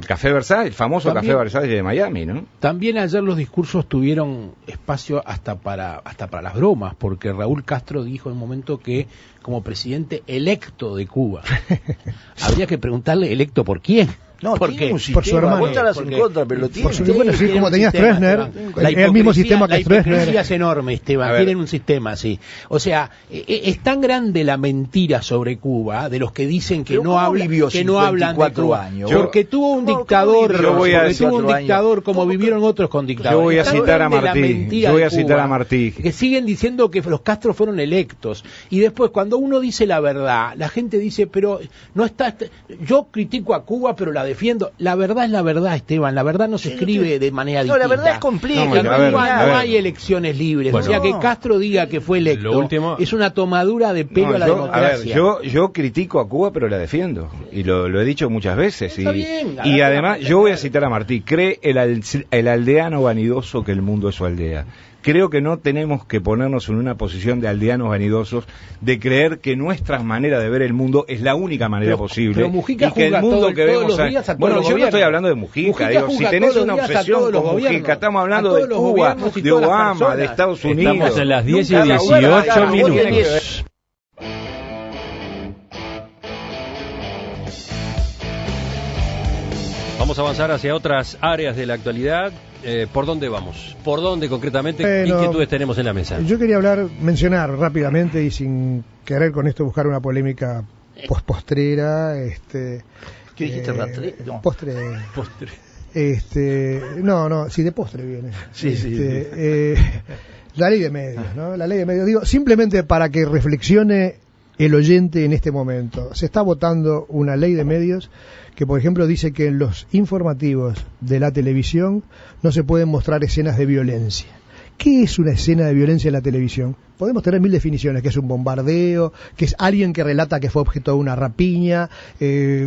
Café Versalles, el famoso También, Café Versalles de Miami, ¿no? También ayer los discursos tuvieron espacio hasta para las bromas, porque Raúl Castro dijo en un momento que como presidente electo de Cuba habría que preguntarle electo por quién. No, ¿Por tiene qué? un Por su sistema, hermano. vos estarás en Porque- contra, pero lo tiene. Por su- bueno, sí, tienen como un tenía sistema, Stroessner, Esteban. era el mismo sistema que La hipocresía Stroessner. es enorme, A Esteban, ver. tienen un sistema así. O sea, es tan grande la mentira sobre Cuba, de los que dicen que Pero no ¿cómo hablan, vivió que no hablan de 54 Cuba. años? Porque tuvo un ¿Cómo dictador, vivió voy a porque tuvo un 54 dictador años? como ¿Cómo? vivieron otros con dictadores. Yo voy a Es tan citar a grande la Martí, mentira yo voy de a citar Cuba, a Martí. que siguen diciendo que los Castro fueron electos. Y después, cuando uno dice la verdad, la gente dice, pero no está... Yo critico a Cuba, pero la defiendo. La verdad es la verdad, Esteban. La verdad no se escribe de manera No, distinta. la verdad es compleja. No, En a ver, Cuba a ver. no hay elecciones libres. Bueno. O sea, que No. Castro diga que fue electo Lo último- es una tomadura de pelo No, a la yo, democracia. yo critico a Cuba, pero la defiendo. Y lo he dicho muchas veces. Está Y, bien, y agarra además, la yo voy a bandera. citar a Martí. Cree el aldeano vanidoso que el mundo es su aldea. Creo que no tenemos que ponernos en una posición de aldeanos vanidosos, de creer que nuestra manera de ver el mundo es la única manera posible. pero Mujica y que el juzga mundo todos que vemos los días a todos bueno, los yo no gobiernos. estoy hablando de Mujica, Mujica digo, si juzga tenés todos una los días a obsesión todos los con Mujica, gobiernos, estamos a hablando todos de los Cuba, gobiernos y de todas las Obama, personas. de Estados Unidos. Estamos en las 10 y Nunca- 18 Nunca- minutos. Vamos a avanzar hacia otras áreas de la actualidad. ¿Por dónde vamos? ¿Por dónde concretamente? ¿Qué Bueno, inquietudes tenemos en la mesa? Yo quería mencionar rápidamente y sin querer con esto buscar una polémica postrera, ¿Qué dijiste, rastre? No. postre, Postre. sí, de postre viene. Sí, sí, La ley de medios, ¿no? La ley de medios, digo, simplemente para que reflexione el oyente en este momento. Se está votando una ley de medios que, por ejemplo, dice que en los informativos de la televisión no se pueden mostrar escenas de violencia. ¿Qué es una escena de violencia en la televisión? Podemos tener mil definiciones, que es un bombardeo, que es alguien que relata que fue objeto de una rapiña,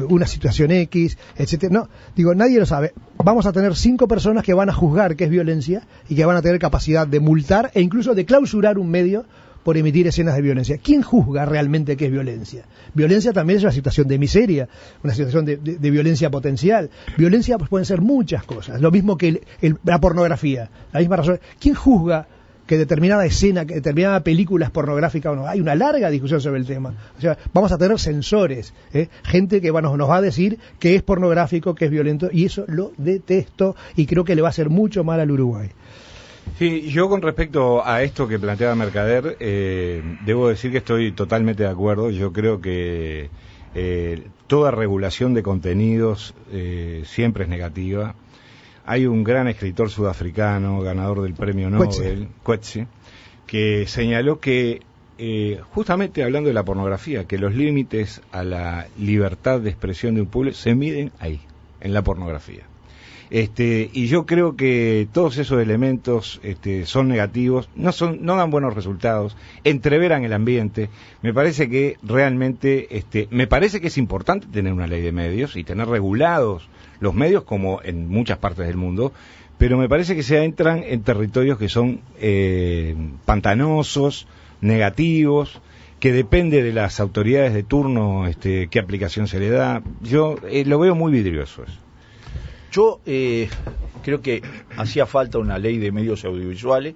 una situación X, etcétera. No, digo, nadie lo sabe. Vamos a tener 5 personas que van a juzgar que es violencia y que van a tener capacidad de multar e incluso de clausurar un medio por emitir escenas de violencia. ¿Quién juzga realmente qué es violencia? Violencia también es una situación de miseria, una situación de violencia potencial. Violencia pues, pueden ser muchas cosas, lo mismo que la pornografía, la misma razón. ¿Quién juzga que determinada escena, que determinada película es pornográfica o no? Hay una larga discusión sobre el tema. O sea, vamos a tener censores, gente que nos va a decir que es pornográfico, que es violento, y eso lo detesto y creo que le va a hacer mucho mal al Uruguay. Sí, yo con respecto a esto que planteaba Mercader, debo decir que estoy totalmente de acuerdo. Yo creo que toda regulación de contenidos siempre es negativa. Hay un gran escritor sudafricano, ganador del premio Nobel, Coetzee, que señaló que, justamente hablando de la pornografía, que los límites a la libertad de expresión de un pueblo se miden ahí, en la pornografía. Y yo creo que todos esos elementos son negativos, no dan buenos resultados, entreveran el ambiente. Me parece que realmente, me parece que es importante tener una ley de medios y tener regulados los medios como en muchas partes del mundo, pero me parece que se entran en territorios que son pantanosos, negativos, que depende de las autoridades de turno qué aplicación se le da. Yo lo veo muy vidrioso eso. Yo creo que hacía falta una ley de medios audiovisuales,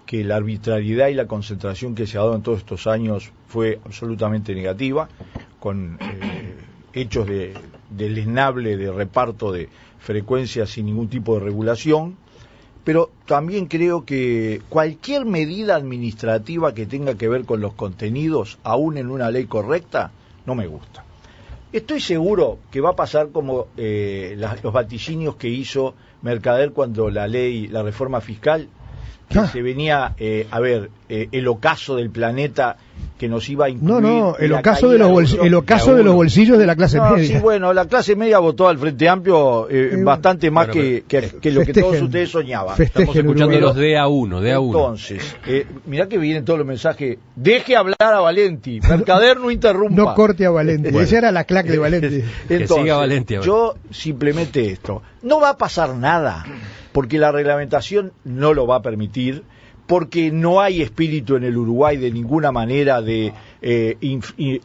que la arbitrariedad y la concentración que se ha dado en todos estos años fue absolutamente negativa, con hechos de deleznable de reparto de frecuencias sin ningún tipo de regulación, pero también creo que cualquier medida administrativa que tenga que ver con los contenidos, aún en una ley correcta, no me gusta. Estoy seguro que va a pasar como los vaticinios que hizo Mercader cuando la reforma fiscal, que se venía el ocaso del planeta que nos iba a incluir. El ocaso de los bolsillos de la clase media. Sí, bueno, la clase media votó al Frente Amplio bastante más que lo que todos ustedes soñaban. Estamos escuchando los de A1, de A1. Entonces, mirá que vienen todos los mensajes. Deje hablar a Valenti, Mercader no interrumpa. No corte a Valenti, esa era la claque de Valenti. Entonces, que siga Valenti ahora. Yo simplemente esto, no va a pasar nada, porque la reglamentación no lo va a permitir, porque no hay espíritu en el Uruguay de ninguna manera de,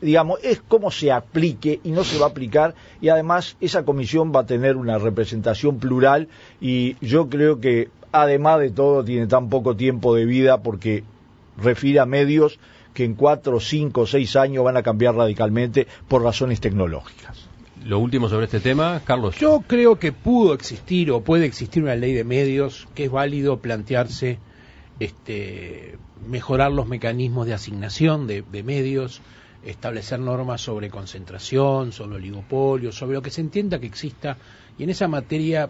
digamos, es como se aplique y no se va a aplicar, y además esa comisión va a tener una representación plural, y yo creo que además de todo tiene tan poco tiempo de vida porque refiere a medios que en 4, 5, 6 años van a cambiar radicalmente por razones tecnológicas. lo último sobre este tema, Carlos. Yo creo que pudo existir o puede existir una ley de medios que es válido plantearse mejorar los mecanismos de asignación de medios, establecer normas sobre concentración, sobre oligopolio, sobre lo que se entienda que exista, y en esa materia,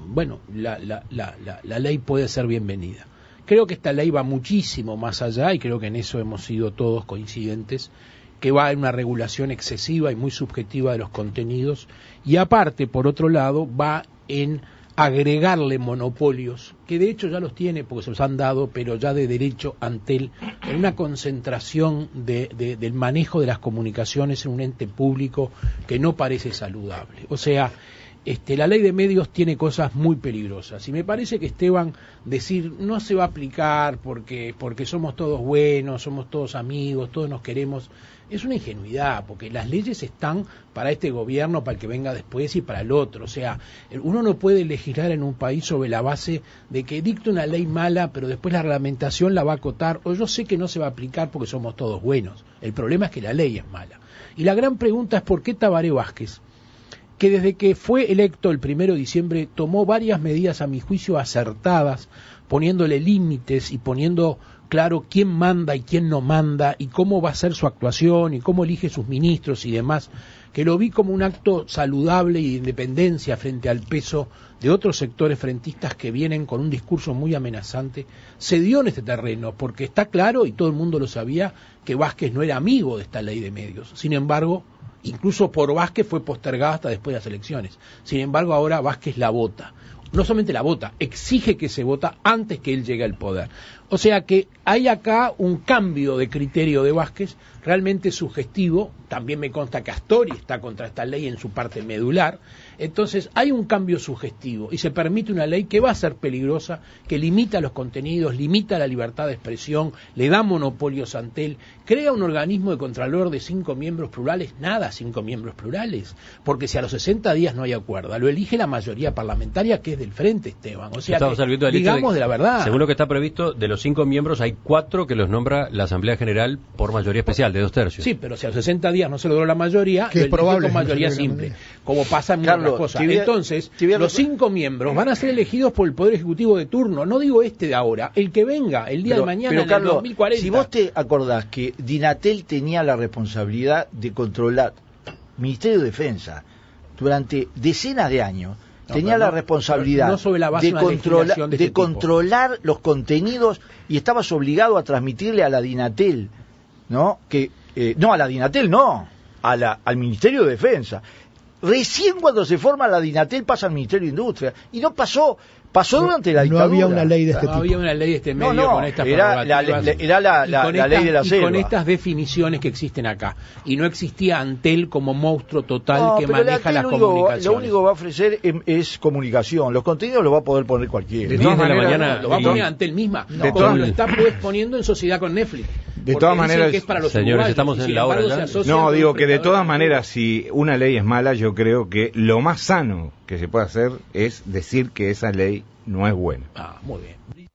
bueno, la ley puede ser bienvenida. Creo que esta ley va muchísimo más allá, y creo que en eso hemos sido todos coincidentes, que va en una regulación excesiva y muy subjetiva de los contenidos, y aparte, por otro lado, va en agregarle monopolios, que de hecho ya los tiene porque se los han dado, pero ya de derecho ante él, en una concentración del manejo de las comunicaciones en un ente público que no parece saludable. O sea, la ley de medios tiene cosas muy peligrosas, y me parece que Esteban decir no se va a aplicar porque somos todos buenos, somos todos amigos, todos nos queremos, es una ingenuidad, porque las leyes están para este gobierno, para el que venga después y para el otro. O sea, uno no puede legislar en un país sobre la base de que dicta una ley mala, pero después la reglamentación la va a acotar, o yo sé que no se va a aplicar porque somos todos buenos. El problema es que la ley es mala. Y la gran pregunta es por qué Tabaré Vázquez, que desde que fue electo el 1 de diciembre tomó varias medidas a mi juicio acertadas, poniéndole límites y poniendo claro quién manda y quién no manda y cómo va a ser su actuación y cómo elige sus ministros y demás, que lo vi como un acto saludable y de independencia frente al peso de otros sectores frentistas que vienen con un discurso muy amenazante, se dio en este terreno, porque está claro, y todo el mundo lo sabía, que Vázquez no era amigo de esta ley de medios. Sin embargo, incluso por Vázquez fue postergada hasta después de las elecciones. Sin embargo, ahora Vázquez la vota. No solamente la vota, exige que se vota antes que él llegue al poder. O sea que hay acá un cambio de criterio de Vázquez realmente sugestivo. También me consta que Astori está contra esta ley en su parte medular. Entonces hay un cambio sugestivo y se permite una ley que va a ser peligrosa, que limita los contenidos, limita la libertad de expresión, le da monopolios ante él, crea un organismo de contralor de 5 miembros plurales, nada 5 miembros plurales, porque si a los 60 días no hay acuerdo, lo elige la mayoría parlamentaria, que es del Frente, Esteban. O sea, que, digamos de la verdad. Según lo que está previsto, de los 5 miembros hay 4 que los nombra la Asamblea General por mayoría especial, de 2/3. Sí, pero si a los 60 días no se logró la mayoría, que es probable, con mayoría simple, como pasa en muchas cosas. Entonces, los 5 miembros van a ser elegidos por el Poder Ejecutivo de turno, no digo este de ahora, el que venga, el día de mañana, en Carlos, el 2040. Si vos te acordás que Dinatel tenía la responsabilidad de controlar Ministerio de Defensa durante decenas de años, tenía la responsabilidad de controlar los contenidos, y estabas obligado a transmitirle a la Dinatel, ¿no? No a la Dinatel, no, al Ministerio de Defensa. Recién cuando se forma la Dinatel pasa al Ministerio de Industria, y no pasó durante la dictadura. No había una ley de este tipo. No había una ley de este medio con estas prerrogativas. Era la ley de la selva. Y con estas definiciones que existen acá. Y no existía Antel como monstruo total que maneja las comunicaciones. Lo único que va a ofrecer es comunicación. Los contenidos los va a poder poner cualquiera. De todas maneras, lo va a poner Antel misma. Como lo está pues poniendo en sociedad con Netflix. De todas maneras, que es para los señores, estamos en la hora ya. No, digo que de todas maneras, si una ley es mala, yo creo que lo más sano que se puede hacer es decir que esa ley no es buena. Muy bien.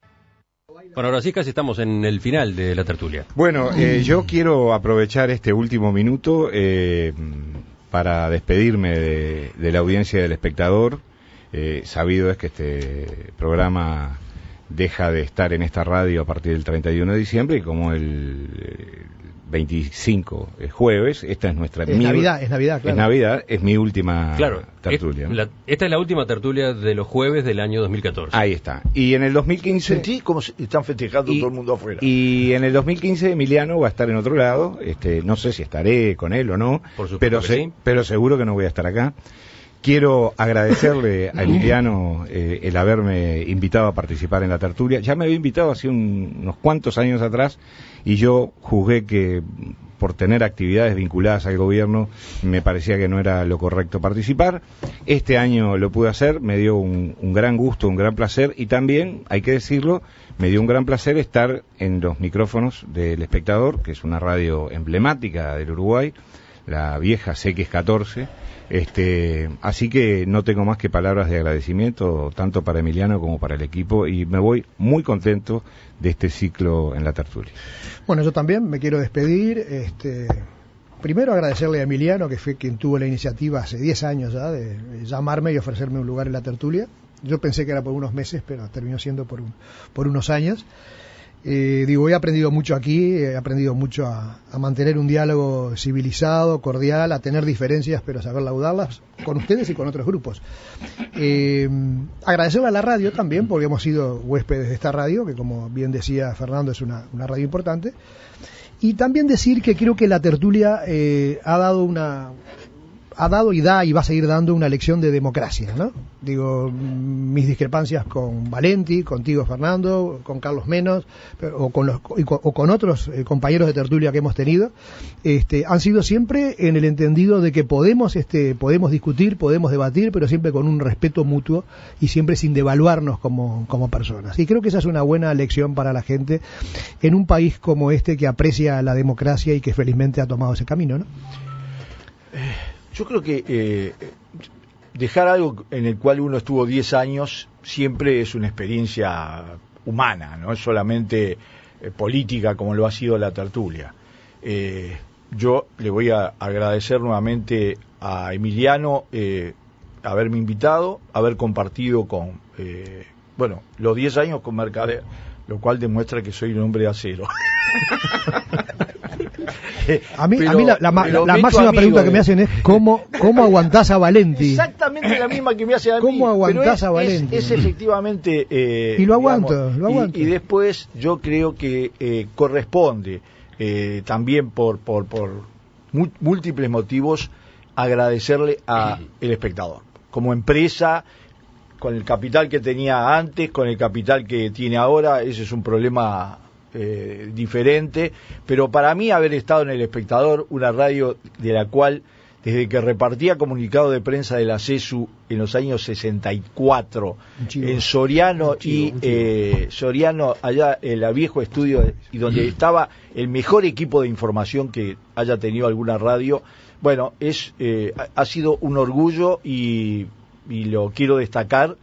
Bueno, ahora sí casi estamos en el final de la tertulia. Bueno, yo quiero aprovechar este último minuto para despedirme de la audiencia del espectador. Sabido es que este programa deja de estar en esta radio a partir del 31 de diciembre, y como el 25 es jueves, esta es nuestra... Es Navidad, claro. Es Navidad, es mi última tertulia. Esta es la última tertulia de los jueves del año 2014. Ahí está. Y en el 2015... Sentí como están festejando todo el mundo afuera. Y en el 2015 Emiliano va a estar en otro lado, no sé si estaré con él o no, pero seguro que no voy a estar acá. Quiero agradecerle a Emiliano el haberme invitado a participar en la tertulia. Ya me había invitado hace unos cuantos años atrás, y yo juzgué que por tener actividades vinculadas al gobierno me parecía que no era lo correcto participar. Este año lo pude hacer, me dio un gran gusto, un gran placer, y también, hay que decirlo, me dio un gran placer estar en los micrófonos del Espectador, que es una radio emblemática del Uruguay, la vieja CX14. Así que no tengo más que palabras de agradecimiento, tanto para Emiliano como para el equipo, y me voy muy contento de este ciclo en la tertulia. Bueno, yo también me quiero despedir, primero agradecerle a Emiliano, que fue quien tuvo la iniciativa hace 10 años ya de llamarme y ofrecerme un lugar en la tertulia. Yo pensé que era por unos meses, pero terminó siendo por unos años. He aprendido mucho aquí, he aprendido mucho a mantener un diálogo civilizado, cordial, a tener diferencias, pero a saber laudarlas con ustedes y con otros grupos. Agradecerle a la radio también, porque hemos sido huéspedes de esta radio, que como bien decía Fernando, es una radio importante. Y también decir que creo que la tertulia ha dado y da y va a seguir dando una lección de democracia, ¿no? Digo, mis discrepancias con Valenti, contigo Fernando, con Carlos Menos, o con otros compañeros de tertulia que hemos tenido, han sido siempre en el entendido de que podemos discutir, podemos debatir, pero siempre con un respeto mutuo y siempre sin devaluarnos como personas. Y creo que esa es una buena lección para la gente en un país como este que aprecia la democracia y que felizmente ha tomado ese camino, ¿no? Yo creo que dejar algo en el cual uno estuvo 10 años siempre es una experiencia humana, no es solamente política como lo ha sido la tertulia. Yo le voy a agradecer nuevamente a Emiliano haberme invitado, haber compartido con, los 10 años con Mercader, lo cual demuestra que soy un hombre de acero. A mí la máxima pregunta que me hacen es ¿cómo aguantás a Valenti? Exactamente la misma que me hacen a mí. ¿Cómo aguantás a Valenti? Es efectivamente... y lo aguanto, Y después yo creo que corresponde también por múltiples motivos agradecerle a El Espectador. Como empresa, con el capital que tenía antes, con el capital que tiene ahora, ese es un problema... diferente, pero para mí haber estado en El Espectador, una radio de la cual desde que repartía comunicado de prensa de la CESU en los años 64 en Soriano Soriano allá en el viejo estudio y donde estaba el mejor equipo de información que haya tenido alguna radio, ha sido un orgullo y lo quiero destacar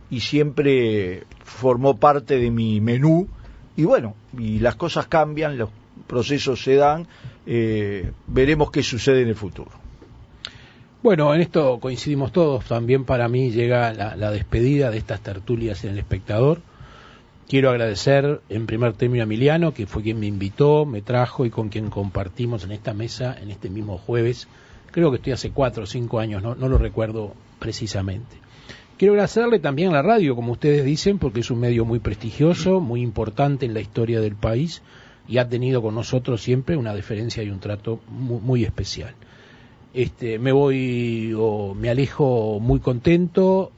y siempre formó parte de mi menú. Y las cosas cambian, los procesos se dan, veremos qué sucede en el futuro. Bueno, en esto coincidimos todos. También para mí llega la despedida de estas tertulias en El Espectador. Quiero agradecer en primer término a Emiliano, que fue quien me invitó, me trajo y con quien compartimos en esta mesa, en este mismo jueves. Creo que estoy hace 4 o 5 años, no lo recuerdo precisamente. Quiero agradecerle también a la radio, como ustedes dicen, porque es un medio muy prestigioso, muy importante en la historia del país y ha tenido con nosotros siempre una deferencia y un trato muy, muy especial. Me alejo muy contento,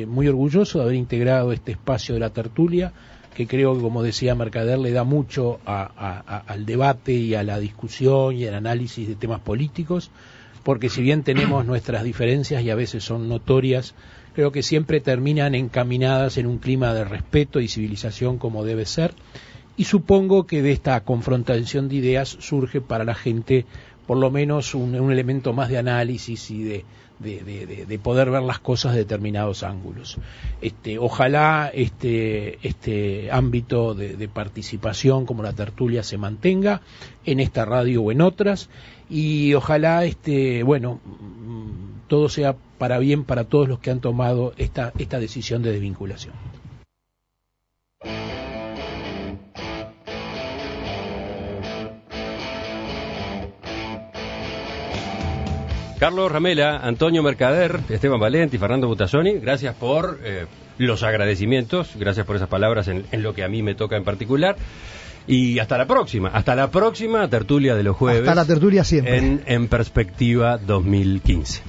muy orgulloso de haber integrado este espacio de la tertulia, que creo que, como decía Mercader, le da mucho al debate y a la discusión y al análisis de temas políticos, porque si bien tenemos nuestras diferencias y a veces son notorias, creo que siempre terminan encaminadas en un clima de respeto y civilización como debe ser, y supongo que de esta confrontación de ideas surge para la gente por lo menos un elemento más de análisis y de poder ver las cosas de determinados ángulos. Ojalá este ámbito de participación como la tertulia se mantenga en esta radio o en otras, y ojalá todo sea para bien para todos los que han tomado esta decisión de desvinculación. Carlos Ramela, Antonio Mercader, Esteban Valenti, Fernando Butazzoni, gracias por los agradecimientos, gracias por esas palabras en lo que a mí me toca en particular. Y hasta la próxima tertulia de los jueves. Hasta la tertulia siempre. En Perspectiva 2015.